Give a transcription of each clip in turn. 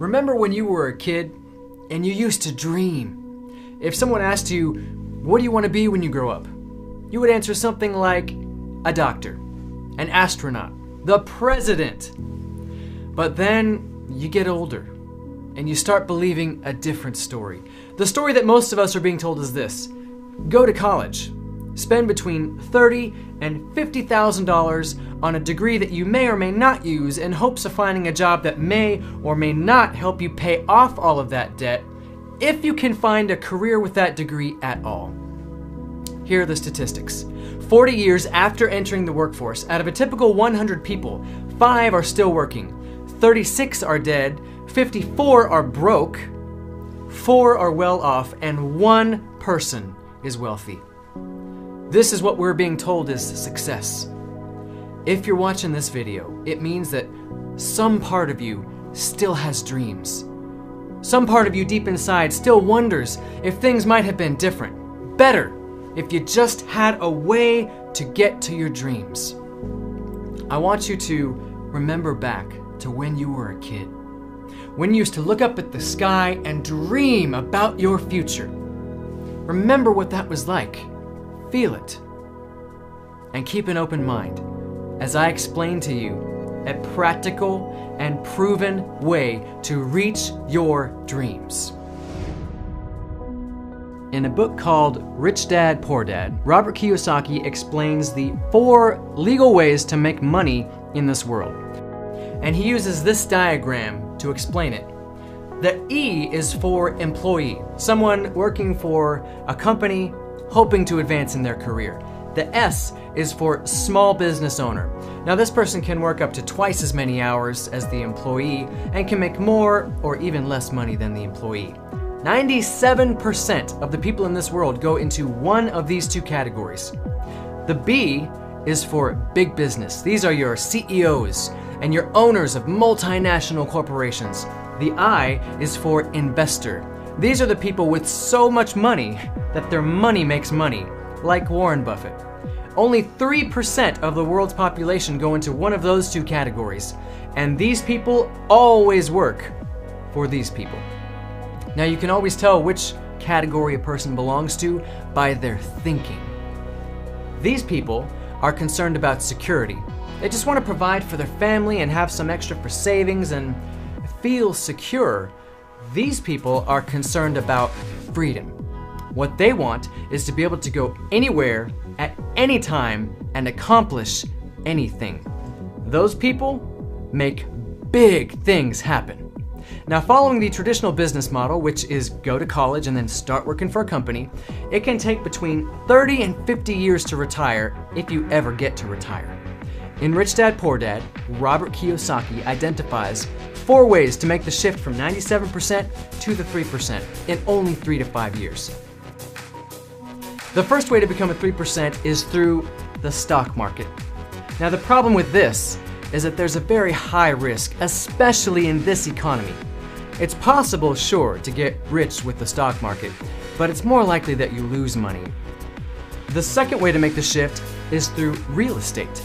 Remember when you were a kid and you used to dream? If someone asked you, what do you want to be when you grow up? You would answer something like a doctor, an astronaut, the president. But then you get older and you start believing a different story. The story that most of us are being told is this: go to college, spend between $30,000 and $50,000 on a degree that you may or may not use in hopes of finding a job that may or may not help you pay off all of that debt, if you can find a career with that degree at all. Here are the statistics. 40 years after entering the workforce, out of a typical 100 people, 5 are still working, 36 are dead, 54 are broke, 4 are well off, and 1 person is wealthy. This is what we're being told is success. If you're watching this video, it means that some part of you still has dreams. Some part of you deep inside still wonders if things might have been different, better, if you just had a way to get to your dreams. I want you to remember back to when you were a kid, when you used to look up at the sky and dream about your future. Remember what that was like. Feel it. And keep an open mind as I explain to you a practical and proven way to reach your dreams. In a book called Rich Dad, Poor Dad, Robert Kiyosaki explains the 4 legal ways to make money in this world. And he uses this diagram to explain it. The E is for employee, someone working for a company hoping to advance in their career. The S is for small business owner. Now this person can work up to twice as many hours as the employee and can make more or even less money than the employee. 97% of the people in this world go into one of these 2 categories. The B is for big business. These are your CEOs and your owners of multinational corporations. The I is for investor. These are the people with so much money that their money makes money, like Warren Buffett. Only 3% of the world's population go into one of those 2 categories, and these people always work for these people. Now you can always tell which category a person belongs to by their thinking. These people are concerned about security. They just want to provide for their family and have some extra for savings and feel secure. These people are concerned about freedom. What they want is to be able to go anywhere at any time and accomplish anything. Those people make big things happen. Now, following the traditional business model, which is go to college and then start working for a company, it can take between 30 and 50 years to retire if you ever get to retire. In Rich Dad, Poor Dad, Robert Kiyosaki identifies 4 ways to make the shift from 97% to the 3% in only 3 to 5 years. The first way to become a 3% is through the stock market. Now the problem with this is that there's a very high risk, especially in this economy. It's possible, sure, to get rich with the stock market, but it's more likely that you lose money. The second way to make the shift is through real estate.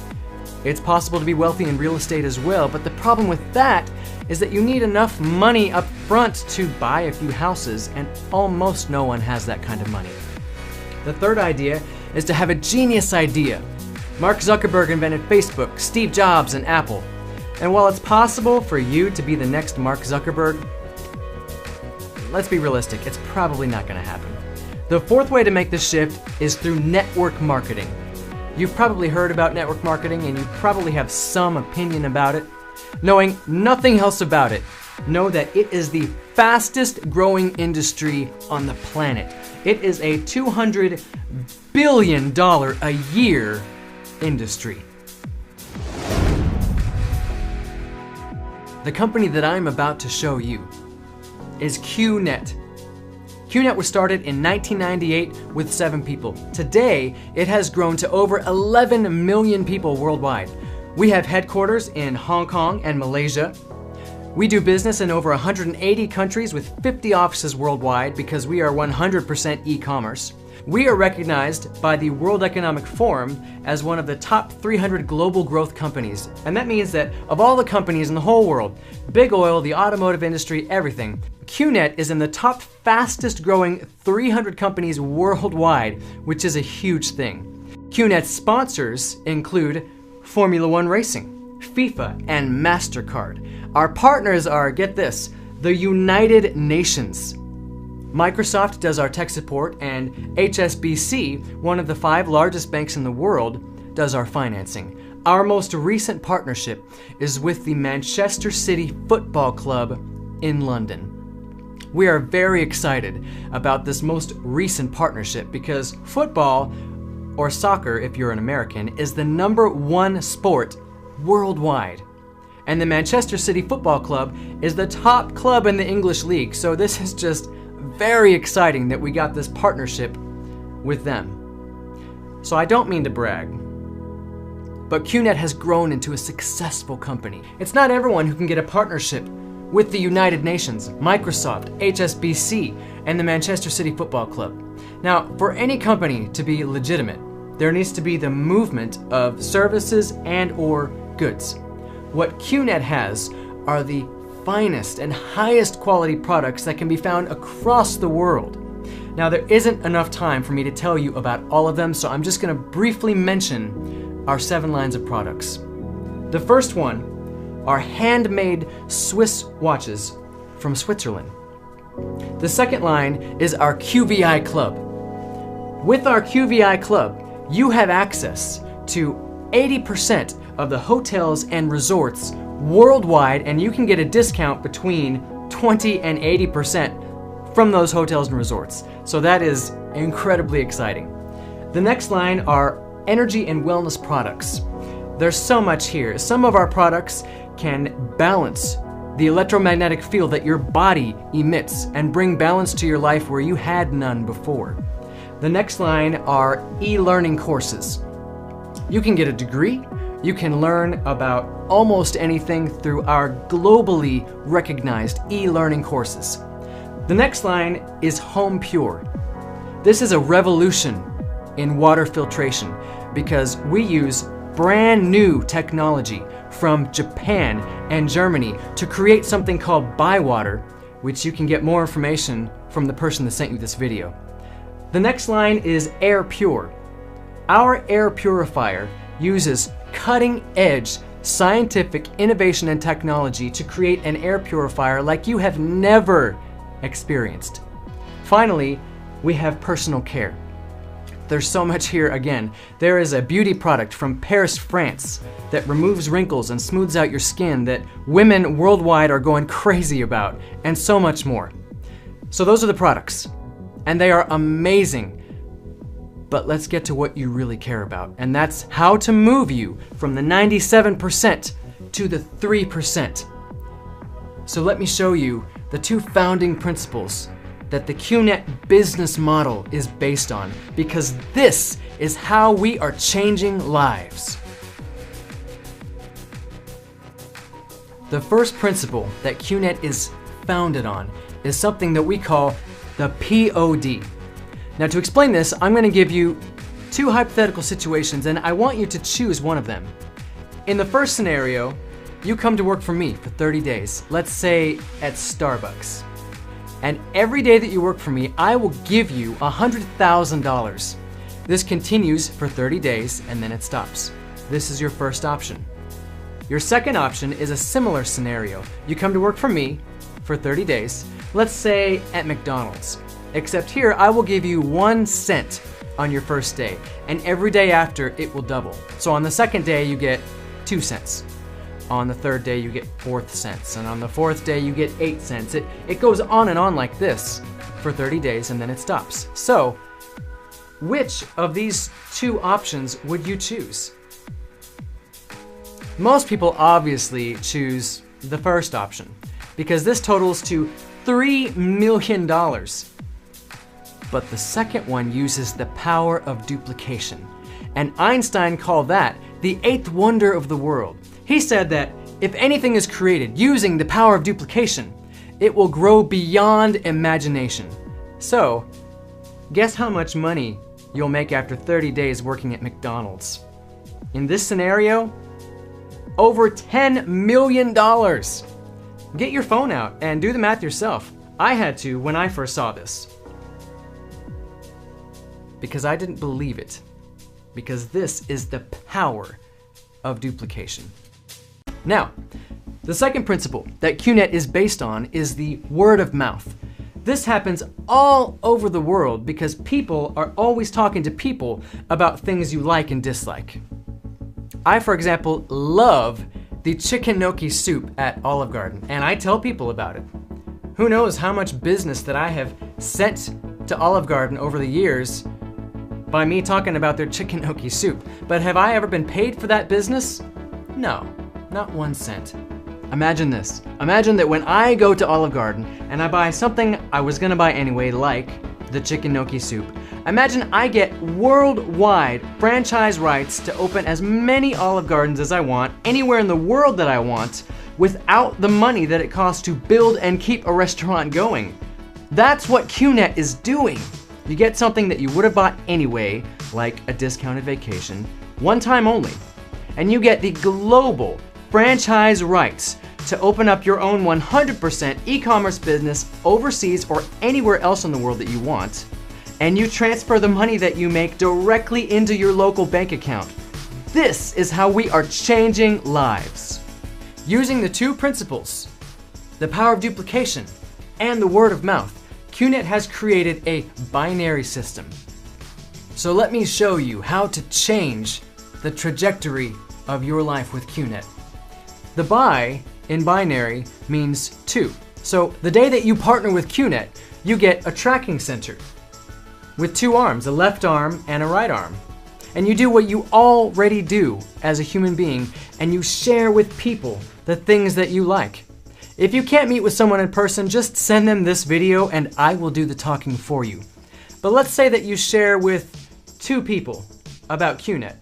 It's possible to be wealthy in real estate as well, but the problem with that is that you need enough money up front to buy a few houses, and almost no one has that kind of money. The third idea is to have a genius idea. Mark Zuckerberg invented Facebook, Steve Jobs, and Apple. And while it's possible for you to be the next Mark Zuckerberg, let's be realistic, it's probably not going to happen. The fourth way to make this shift is through network marketing. You've probably heard about network marketing and you probably have some opinion about it. Knowing nothing else about it, know that it is the fastest growing industry on the planet. It is a $200 billion a year industry. The company that I'm about to show you is Qnet. Qnet was started in 1998 with 7 people. Today, it has grown to over 11 million people worldwide. We have headquarters in Hong Kong and Malaysia. We do business in over 180 countries with 50 offices worldwide because we are 100% e-commerce. We are recognized by the World Economic Forum as one of the top 300 global growth companies. And that means that of all the companies in the whole world, big oil, the automotive industry, everything, Qnet is in the top fastest growing 300 companies worldwide, which is a huge thing. Qnet's sponsors include Formula One Racing, FIFA, and MasterCard. Our partners are, get this, the United Nations. Microsoft does our tech support, and HSBC, one of the 5 largest banks in the world, does our financing. Our most recent partnership is with the Manchester City Football Club in London. We are very excited about this most recent partnership because football, or soccer if you're an American, is the #1 sport worldwide. And the Manchester City Football Club is the top club in the English League, so this is just very exciting that we got this partnership with them. So I don't mean to brag, but Qnet has grown into a successful company. It's not everyone who can get a partnership with the United Nations, Microsoft, HSBC, and the Manchester City Football Club. Now, for any company to be legitimate, there needs to be the movement of services and or goods. What Qnet has are the finest and highest quality products that can be found across the world. Now, there isn't enough time for me to tell you about all of them, so I'm just going to briefly mention our 7 lines of products. The first one are handmade Swiss watches from Switzerland. The second line is our QVI Club. With our QVI Club, you have access to 80% of the hotels and resorts worldwide, and you can get a discount between 20 and 80% from those hotels and resorts. So that is incredibly exciting. The next line are energy and wellness products. There's so much here. Some of our products can balance the electromagnetic field that your body emits and bring balance to your life where you had none before. The next line are e-learning courses. You can get a degree, you can learn about almost anything through our globally recognized e-learning courses. The next line is Home Pure. This is a revolution in water filtration because we use brand new technology from Japan and Germany to create something called Bywater, which you can get more information from the person that sent you this video. The next line is Air Pure. Our air purifier uses cutting-edge scientific innovation and technology to create an air purifier like you have never experienced. Finally, we have personal care. There's so much here again. There is a beauty product from Paris, France that removes wrinkles and smooths out your skin that women worldwide are going crazy about, and so much more. So those are the products, and they are amazing. But let's get to what you really care about, and that's how to move you from the 97% to the 3%. So let me show you the 2 founding principles that the Qnet business model is based on, because this is how we are changing lives. The first principle that Qnet is founded on is something that we call the POD. Now, to explain this, I'm going to give you 2 hypothetical situations, and I want you to choose one of them. In the first scenario, you come to work for me for 30 days, let's say at Starbucks. And every day that you work for me, I will give you $100,000. This continues for 30 days and then it stops. This is your first option. Your second option is a similar scenario. You come to work for me for 30 days, let's say at McDonald's. Except here, I will give you 1 cent on your first day, and every day after it will double. So on the second day, you get 2 cents. On the third day, you get 4 cents, and on the 4th day, you get 8 cents. It goes on and on like this for 30 days, and then it stops. So, which of these 2 options would you choose? Most people obviously choose the first option, because this totals to $3 million. But the second one uses the power of duplication, and Einstein called that the 8th wonder of the world. He said that if anything is created using the power of duplication, it will grow beyond imagination. So, guess how much money you'll make after 30 days working at McDonald's. In this scenario, over $10 million. Get your phone out and do the math yourself. I had to when I first saw this. Because I didn't believe it. Because this is the power of duplication. Now, the second principle that Qnet is based on is the word of mouth. This happens all over the world because people are always talking to people about things you like and dislike. I, for example, love the chicken gnocchi soup at Olive Garden, and I tell people about it. Who knows how much business that I have sent to Olive Garden over the years by me talking about their chicken gnocchi soup. But have I ever been paid for that business? No, not 1 cent. Imagine this. Imagine that when I go to Olive Garden and I buy something I was gonna buy anyway, like the chicken gnocchi soup. Imagine I get worldwide franchise rights to open as many Olive Gardens as I want, anywhere in the world that I want, without the money that it costs to build and keep a restaurant going. That's what Qnet is doing. You get something that you would have bought anyway, like a discounted vacation, one time only, and you get the global franchise rights to open up your own 100% e-commerce business overseas or anywhere else in the world that you want, and you transfer the money that you make directly into your local bank account. This is how we are changing lives. Using the two principles, the power of duplication and the word of mouth, Qnet has created a binary system. So let me show you how to change the trajectory of your life with Qnet. The bi in binary means 2. So the day that you partner with Qnet, you get a tracking center with 2 arms, a left arm and a right arm. And you do what you already do as a human being, and you share with people the things that you like. If you can't meet with someone in person, just send them this video and I will do the talking for you. But let's say that you share with 2 people about Qnet.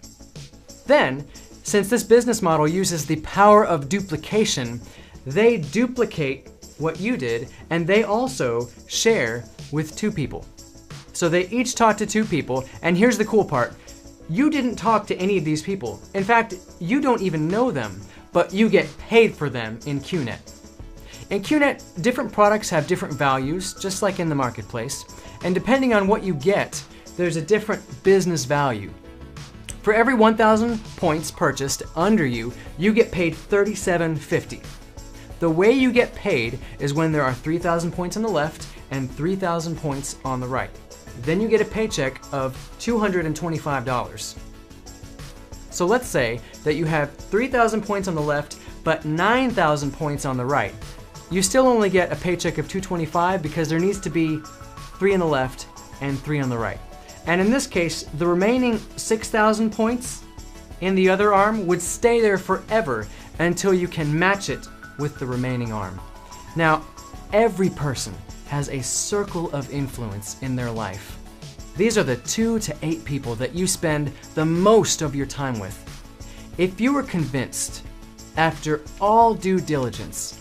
Then, since this business model uses the power of duplication, they duplicate what you did and they also share with 2 people. So they each talk to 2 people, and here's the cool part. You didn't talk to any of these people. In fact, you don't even know them, but you get paid for them in Qnet. In Qnet, different products have different values, just like in the marketplace, and depending on what you get, there's a different business value. For every 1,000 points purchased under you, you get paid $37.50. The way you get paid is when there are 3,000 points on the left and 3,000 points on the right. Then you get a paycheck of $225. So let's say that you have 3,000 points on the left, but 9,000 points on the right. You still only get a paycheck of $225 because there needs to be 3 on the left and 3 on the right. And in this case, the remaining 6,000 points in the other arm would stay there forever until you can match it with the remaining arm. Now, every person has a circle of influence in their life. These are the 2 to 8 people that you spend the most of your time with. If you were convinced, after all due diligence,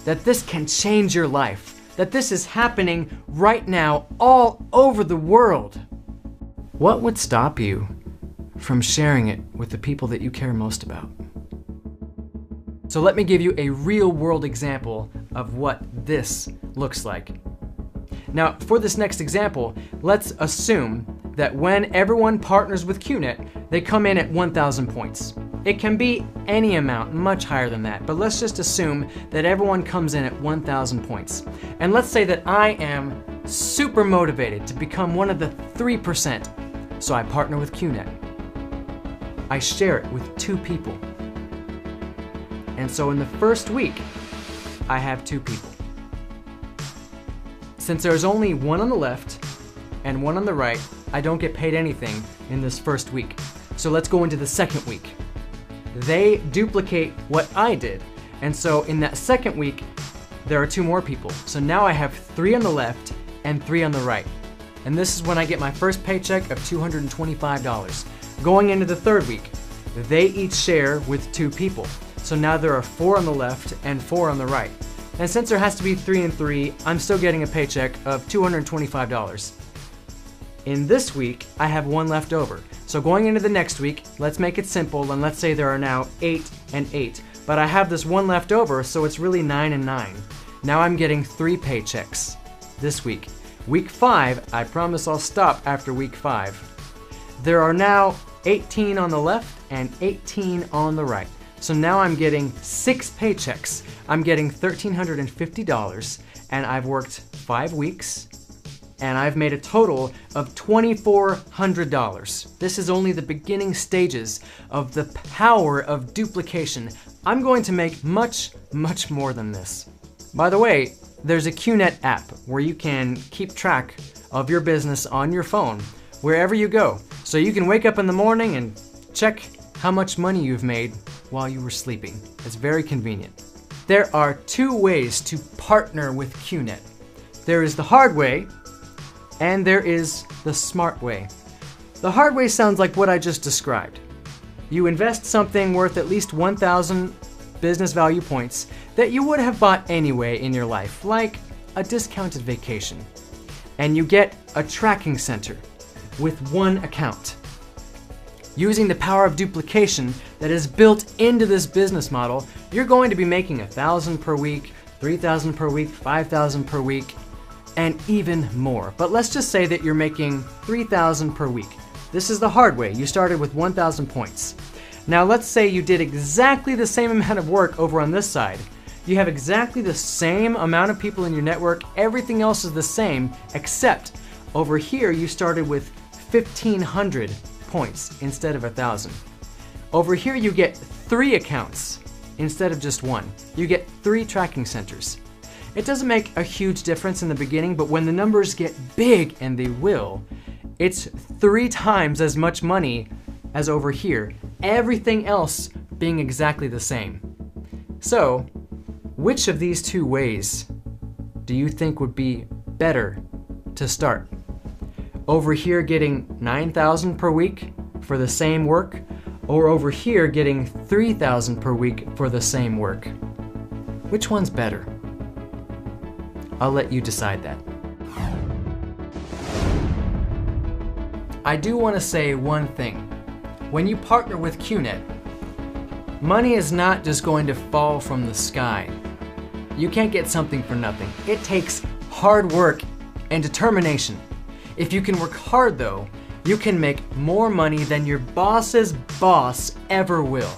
that this can change your life, that this is happening right now all over the world, what would stop you from sharing it with the people that you care most about? So let me give you a real-world example of what this looks like. Now, for this next example, let's assume that when everyone partners with Qnet, they come in at 1,000 points. It can be any amount, much higher than that, but let's just assume that everyone comes in at 1,000 points. And let's say that I am super motivated to become one of the 3%, so I partner with Qnet. I share it with 2 people. And so in the first week, I have 2 people. Since there's only 1 on the left and 1 on the right, I don't get paid anything in this first week. So let's go into the second week. They duplicate what I did. And so in that second week, there are 2 more people. So now I have 3 on the left and 3 on the right. And this is when I get my first paycheck of $225. Going into the third week, they each share with 2 people. So now there are 4 on the left and 4 on the right. And since there has to be 3 and 3, I'm still getting a paycheck of $225. In this week, I have 1 left over. So going into the next week, let's make it simple, and let's say there are now 8 and 8. But I have this 1 left over, so it's really 9 and 9. Now I'm getting 3 paychecks this week. Week 5, I promise I'll stop after week 5. There are now 18 on the left and 18 on the right. So now I'm getting 6 paychecks. I'm getting $1,350, and I've worked 5 weeks, and I've made a total of $2,400. This is only the beginning stages of the power of duplication. I'm going to make much, much more than this. By the way, there's a Qnet app where you can keep track of your business on your phone wherever you go. So you can wake up in the morning and check how much money you've made while you were sleeping. It's very convenient. There are 2 ways to partner with Qnet. There is the hard way, and there is the smart way. The hard way sounds like what I just described. You invest something worth at least 1,000 business value points that you would have bought anyway in your life, like a discounted vacation. And you get a tracking center with 1 account. Using the power of duplication that is built into this business model, you're going to be making 1,000 per week, 3,000 per week, 5,000 per week, and even more. But let's just say that you're making 3,000 per week. This is the hard way. You started with 1,000 points. Now let's say you did exactly the same amount of work over on this side. You have exactly the same amount of people in your network. Everything else is the same, except over here you started with 1,500 points instead of 1,000. Over here you get 3 accounts instead of just 1. You get 3 tracking centers. It doesn't make a huge difference in the beginning, but when the numbers get big, and they will, it's 3 times as much money as over here, everything else being exactly the same. So, which of these 2 ways do you think would be better to start? Over here getting 9,000 per week for the same work, or over here getting 3,000 per week for the same work? Which one's better? I'll let you decide that. I do want to say one thing. When you partner with Qnet, money is not just going to fall from the sky. You can't get something for nothing. It takes hard work and determination. If you can work hard though, you can make more money than your boss's boss ever will.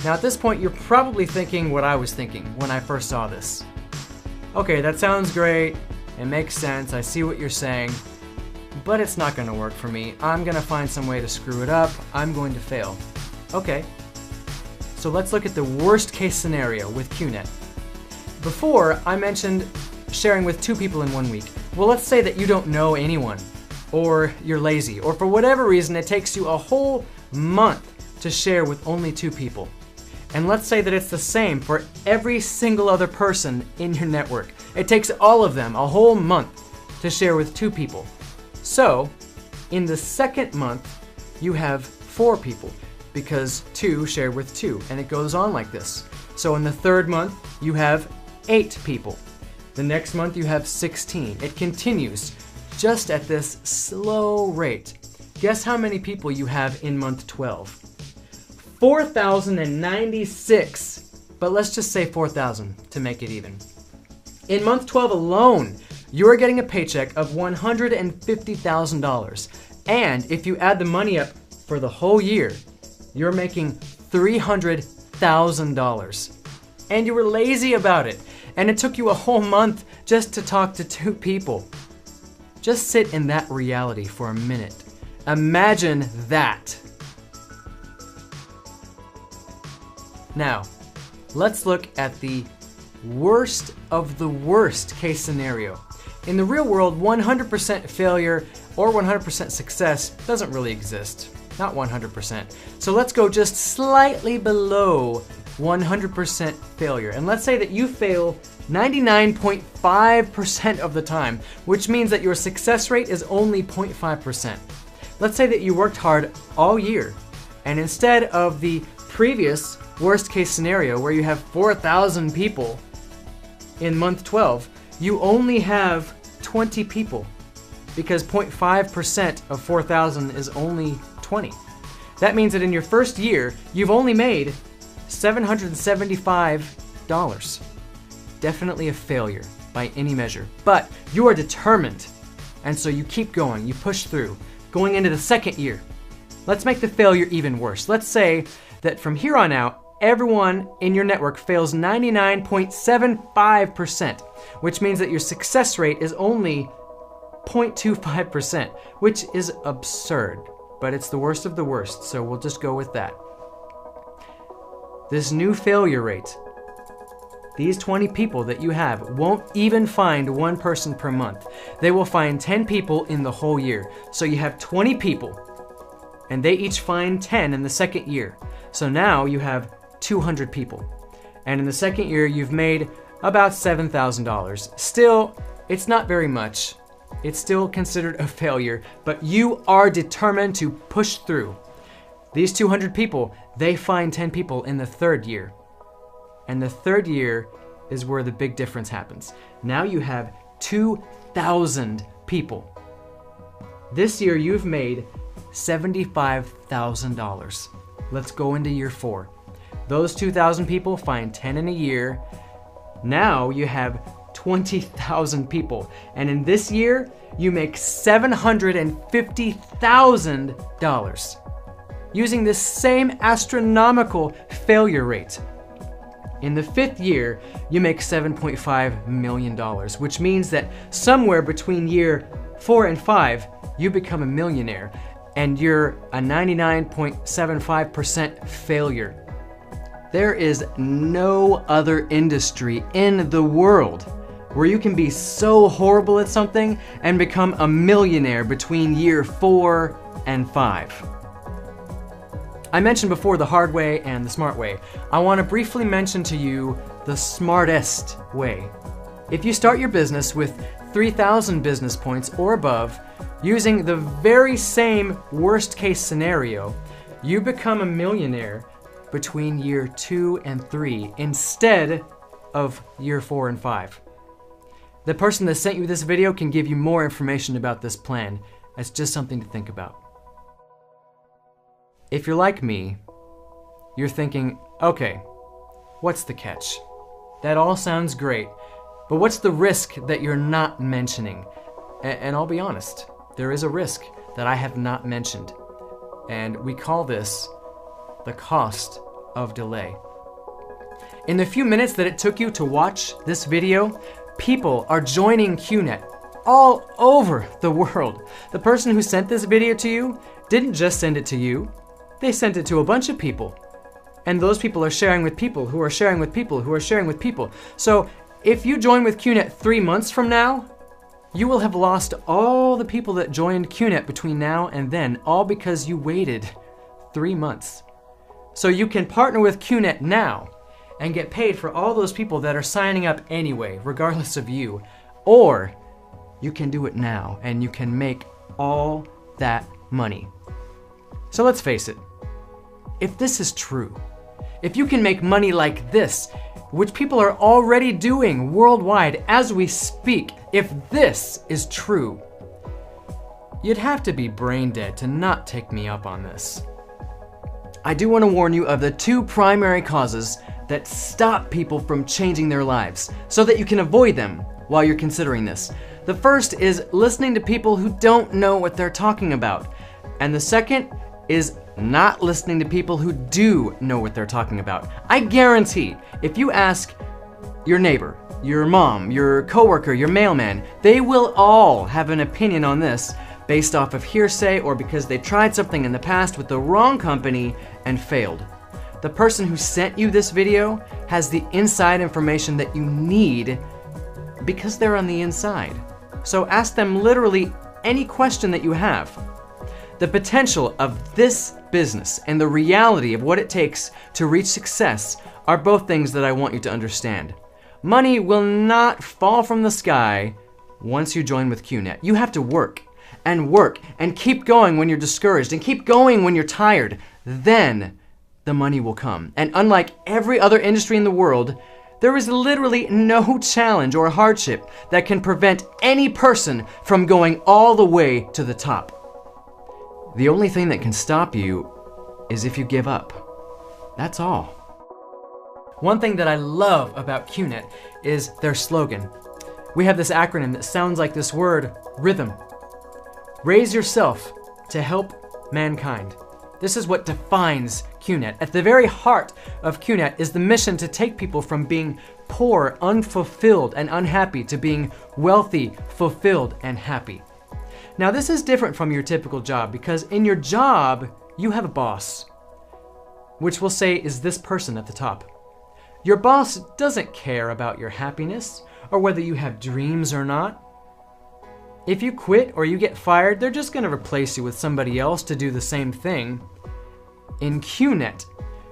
Now at this point, you're probably thinking what I was thinking when I first saw this. Okay, that sounds great. It makes sense. I see what you're saying. But it's not going to work for me. I'm going to find some way to screw it up. I'm going to fail. Okay. So let's look at the worst case scenario with Qnet. Before, I mentioned sharing with 2 people in 1 week. Well, let's say that you don't know anyone, or you're lazy, or for whatever reason it takes you a whole month to share with only 2 people. And let's say that it's the same for every single other person in your network. It takes all of them a whole month to share with 2 people. So, in the 2nd month, you have 4 people, because 2 share with 2, and it goes on like this. So in the 3rd month, you have 8 people. The next month, you have 16. It continues just at this slow rate. Guess how many people you have in month 12? 4,096, but let's just say 4,000 to make it even. In month 12 alone, you are getting a paycheck of $150,000. And if you add the money up for the whole year, you're making $300,000. And you were lazy about it, and it took you a whole month just to talk to 2 people. Just sit in that reality for a minute. Imagine that. Now, let's look at the worst of the worst case scenario. In the real world, 100% failure or 100% success doesn't really exist. Not 100%. So let's go just slightly below 100% failure. And let's say that you fail 99.5% of the time, which means that your success rate is only 0.5%. Let's say that you worked hard all year, and instead of the previous worst case scenario where you have 4,000 people in month 12, you only have 20 people. because 0.5% of 4,000 is only 20. That means that in your first year, you've only made $775. Definitely a failure by any measure, but you are determined. And so you keep going, you push through, going into the second year. Let's make the failure even worse. Let's say that from here on out, everyone in your network fails 99.75%, which means that your success rate is only 0.25%, which is absurd, but it's the worst of the worst, so we'll just go with that. This new failure rate, these 20 people that you have won't even find one person per month. They will find 10 people in the whole year. So you have 20 people, and they each find 10 in the second year. So now you have 200 people. And in the second year, you've made about $7,000. Still, it's not very much. It's still considered a failure, but you are determined to push through. These 200 people, they find 10 people in the third year. And the third year is where the big difference happens. Now you have 2,000 people. This year you've made $75,000. Let's go into year 4. Those 2,000 people find 10 in a year. Now you have 20,000 people. And in this year, you make $750,000 using this same astronomical failure rate. In the 5th year, you make $7.5 million, which means that somewhere between year 4 and 5, you become a millionaire, and you're a 99.75% failure. There is no other industry in the world where you can be so horrible at something and become a millionaire between year 4 and 5. I mentioned before the hard way and the smart way. I want to briefly mention to you the smartest way. If you start your business with 3,000 business points or above, using the very same worst case scenario, you become a millionaire between year 2 and 3 instead of year 4 and 5. The person that sent you this video can give you more information about this plan. It's just something to think about. If you're like me, you're thinking, okay, what's the catch? That all sounds great, but what's the risk that you're not mentioning? And I'll be honest, there is a risk that I have not mentioned. And we call this the cost of delay. In the few minutes that it took you to watch this video, people are joining Qnet all over the world. The person who sent this video to you didn't just send it to you. They sent it to a bunch of people. And those people are sharing with people who are sharing with people who are sharing with people. So if you join with Qnet 3 months from now, you will have lost all the people that joined Qnet between now and then, all because you waited 3 months. So you can partner with Qnet now and get paid for all those people that are signing up anyway, regardless of you. Or you can do it now and you can make all that money. So let's face it, if this is true, if you can make money like this, which people are already doing worldwide as we speak, if this is true, you'd have to be brain dead to not take me up on this. I do want to warn you of the 2 primary causes that stop people from changing their lives, so that you can avoid them while you're considering this. The first is listening to people who don't know what they're talking about. And the second is not listening to people who do know what they're talking about. I guarantee if you ask your neighbor, your mom, your coworker, your mailman, they will all have an opinion on this based off of hearsay or because they tried something in the past with the wrong company and failed. The person who sent you this video has the inside information that you need because they're on the inside. So ask them literally any question that you have. The potential of this business and the reality of what it takes to reach success are both things that I want you to understand. Money will not fall from the sky once you join with Qnet. You have to work and keep going when you're discouraged and keep going when you're tired. Then the money will come. And unlike every other industry in the world, There is literally no challenge or hardship that can prevent any person from going all the way to the top. The only thing that can stop you is if you give up. That's all. One thing that I love about Qnet is their slogan. We have this acronym that sounds like this word, rhythm. Raise yourself to help mankind. This is what defines Qnet. At the very heart of Qnet is the mission to take people from being poor, unfulfilled, and unhappy to being wealthy, fulfilled, and happy. Now, this is different from your typical job because in your job, you have a boss, which we'll say is this person at the top. Your boss doesn't care about your happiness or whether you have dreams or not. If you quit or you get fired, they're just going to replace you with somebody else to do the same thing. In Qnet,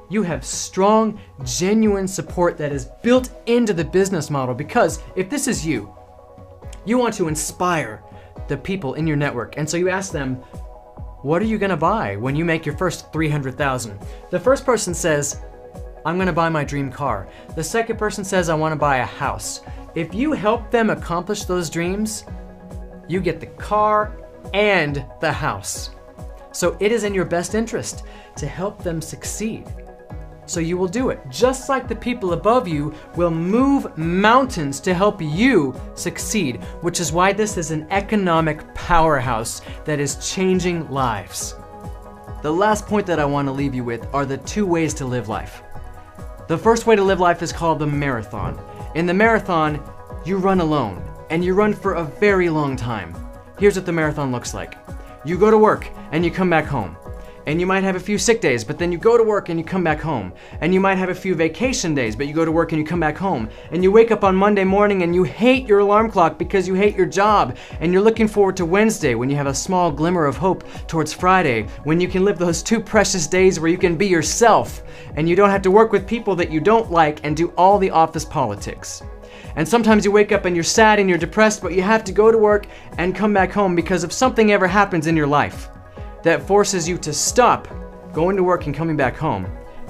you have strong, genuine support that is built into the business model because if this is you want to inspire the people in your network. And so you ask them, what are you going to buy when you make your first 300,000? The first person says, I'm going to buy my dream car. The second person says, I want to buy a house. If you help them accomplish those dreams, you get the car and the house. So it is in your best interest to help them succeed. So you will do it, just like the people above you will move mountains to help you succeed, which is why this is an economic powerhouse that is changing lives. The last point that I want to leave you with are the two ways to live life. The first way to live life is called the marathon. In the marathon, you run alone, and you run for a very long time. Here's what the marathon looks like. You go to work, and you come back home. And you might have a few sick days, but then you go to work and you come back home. And you might have a few vacation days, but you go to work and you come back home. And you wake up on Monday morning and you hate your alarm clock because you hate your job. And you're looking forward to Wednesday when you have a small glimmer of hope towards Friday, when you can live those 2 precious days where you can be yourself and you don't have to work with people that you don't like and do all the office politics. And sometimes you wake up and you're sad and you're depressed, but you have to go to work and come back home because if something ever happens in your life that forces you to stop going to work and coming back home,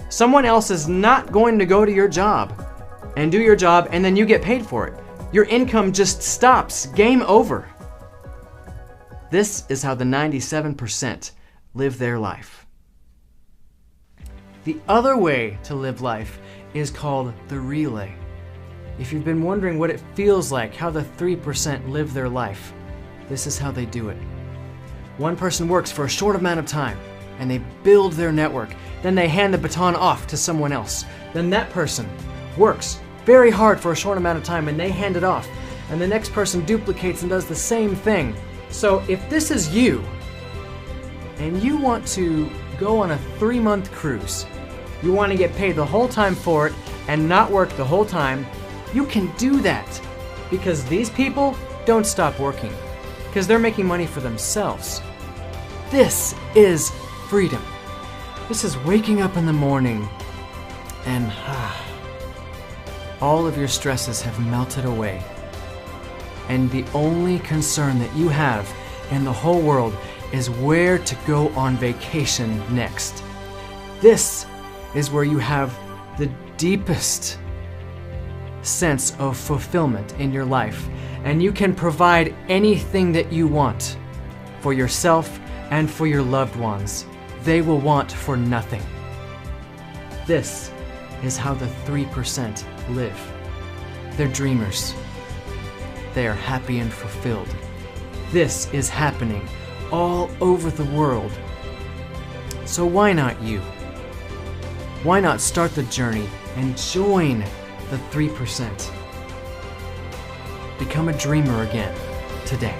someone else is not going to go to your job and do your job and then you get paid for it. Your income just stops. Game over. This is how the 97% live their life. The other way to live life is called the relay. If you've been wondering what it feels like, how the 3% live their life, this is how they do it. One person works for a short amount of time and they build their network. Then they hand the baton off to someone else. Then that person works very hard for a short amount of time and they hand it off. And the next person duplicates and does the same thing. So if this is you and you want to go on a 3-month cruise, you want to get paid the whole time for it and not work the whole time, you can do that because these people don't stop working. Because they're making money for themselves. This is freedom. This is waking up in the morning and all of your stresses have melted away. And the only concern that you have in the whole world is where to go on vacation next. This is where you have the deepest sense of fulfillment in your life. And you can provide anything that you want for yourself and for your loved ones. They will want for nothing. This is how the 3% live. They're dreamers. They are happy and fulfilled. This is happening all over the world. So why not you? Why not start the journey and join the 3%? Become a dreamer again today.